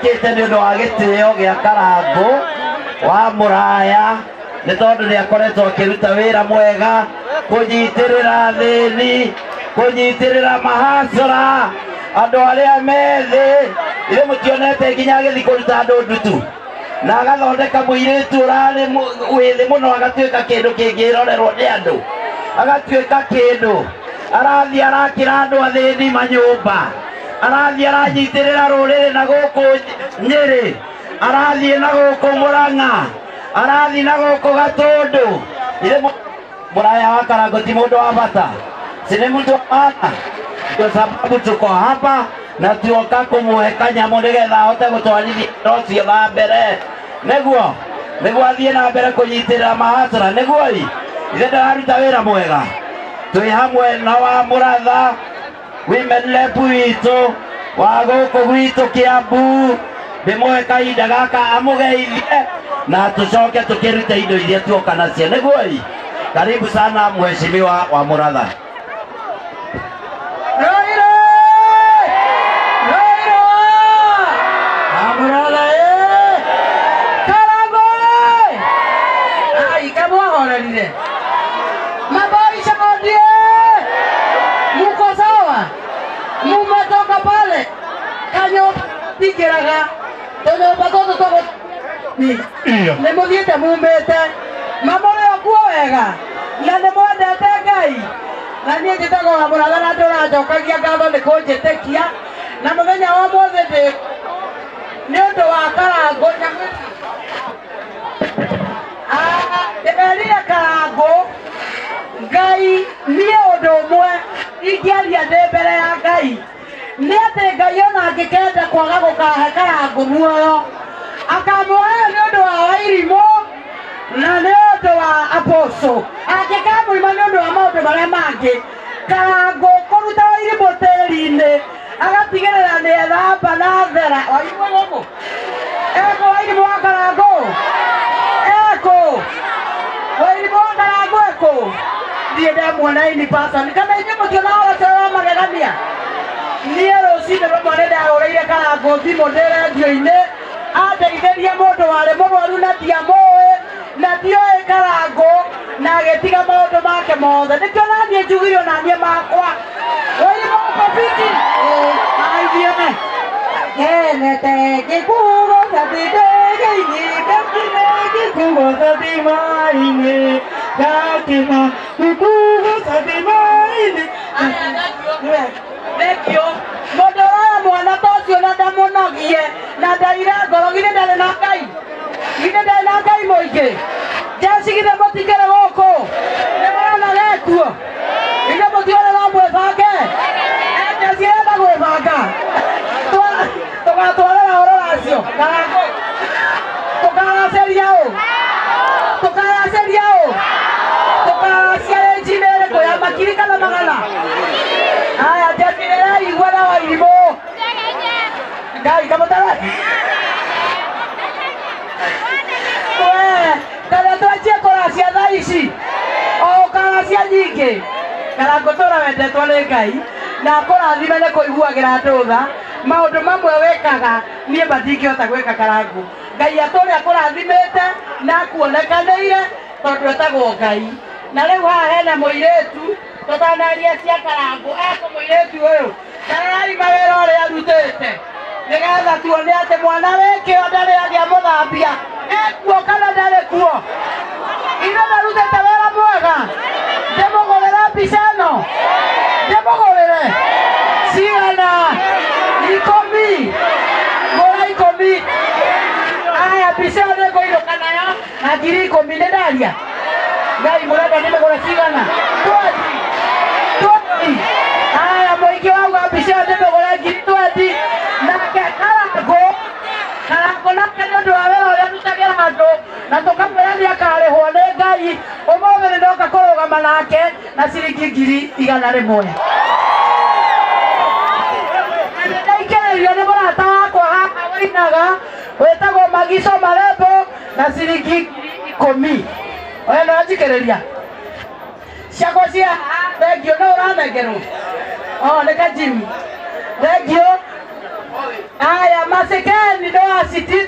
okite ni ndo agitio gia Karangu wa Muraya ni tondu ni akoretwo akiruta wira mwega kunyitirira thini kunyitirira mahasra andu aria methi ile mutionete nginya agithi kuruta andu ndutu na agathondeka muiritu urari withi muno agatuika kindu kingirorerwo ni andu agatuika kindu arathi arakira andu athini manyumba arathi aranyitirira ruriri na guku Nyeri arathi na guku Murang'a arathi na guku Gatundu ile Muraya wa Karangu ti mundu wa bata sini mtu wa maana kwa sababu tuko hapa na tuoka kumuhe kanyamu nigetha ahote gutwarithia rocio na mbere niguo athie na mbere kunyitirira mahasra niguo ithe ndararuta wira mwega twi hamwe na wa Muratha women rep witu wa guku gwitu Kiambu ndimwe kahinda gaka amugeithie na tucoke tukiruta indo iria tuoka nacio niguo karibu sana mheshimiwa wa Muratha. Maboresha modie muko sawa mumetoka pale kanyo tikiraga tono bagoto togo ne modiete mumete mamore okuo wega na ne mwendete Ngai na nie nditago wa Muratha na ndurajokagia ngatho ni kunjitikia na muthenya wa mothe ndi ni undu wa Karangu Elia Karangu Ngai nie undu umwe ingiaria ndi mbere ya Ngai ni ati Ngai ona angikenda kwaga gukahe Karangu muoyo akamuoya ni undu wa Wairimu na ni undu wa Apostle angikamuima ni undu wa maundu maria mangi Karangu kuruta Wairimu tiri-ini agatigirira ni ethamba na thera Wairimu guku eko Wairimu wa Karangu eko Wairimu wa Karangu eko ndiye ndamwona ini person kana inye mutiona wala magegania niye rucini rumwe ndahoreire Karangu thimu ndi radio-ini andeithirie mundu wari murwaru na ndiamũĩ na ndioĩ Karangu na agĩtiga maũndũ make mothe nĩkĩo naniĩ njugire onaniĩ makwa Wairimu kobiti aithione yenete gĩkugo satindege-inĩ gakine gĩkugo satima-inĩ gakina gĩkugo satima-inĩ nekio mũndũ ũraya mwana ta ũcio na ndamũnogie na ndaire ngoro githĩ ndarĩ na Ngai githĩ ndarĩ na Ngai mũingĩ jeshi githĩ mũtikĩrĩ gũkũ nĩ mwana gekuo githĩ mũtione no mwĩbange jeshi enda gwĩbanga tũgatwarĩra ũhoro wacio Karangu tũkaracĩria ũ tũkaracia njini ĩrĩkũ ya makiri kana magana aya jeshi nĩraigua na Wairimu Ngai kamũtara kana twanjie kũracia thaa ici o ũkaracia nyingĩ Karangu tũra wendetwo nĩ Ngai na kũrathime nĩ kũiguagĩra andũ tha maũndũ mamwe wĩkaga niĩ matingĩhota gwĩka Karangu Ngai atũrĩa akũrathimĩte na akuonekanĩire tondũ etagwo Ngai na rĩu haha hena mũirĩtu tũtanaria cia Karangu eko mũirĩtu ũyũ tararai mawĩra ũrĩa arutĩte nĩgetha tuone atĩ mwana wĩkĩo ndarĩ agĩa mũthambia ekuo kana ndarĩ kuo ithe ndarutĩte wĩra mwega ndĩmũgũrĩre mbica ĩno ndĩmũgũrĩre cigana 10 gũra 10 aya mbica ĩyo nĩngũinũka nayo na 10,000 nĩ ndaria Ngai mũrenda ndĩmũgũre cigana 20 aya mũingĩ wauga mbica ĩyo ndĩmũgũre 20 nake Karangu nake nĩ ũndũ wa wĩra ũrĩa arutagĩra andũ na tũkamwĩra nĩ akarĩhwo nĩ Ngai ũmũthĩ nĩndoka kũrũgama nake na ciringi 100,000 ndaikĩrĩrio nĩ mũrata wakwa haha wainaga wĩtagwo Magico Marembo na ciringi 10,000 oya no njikĩrĩria ciakwa cia thengio no ũranengerwo nĩ Kajimi thengio aya masikeni ndo asitini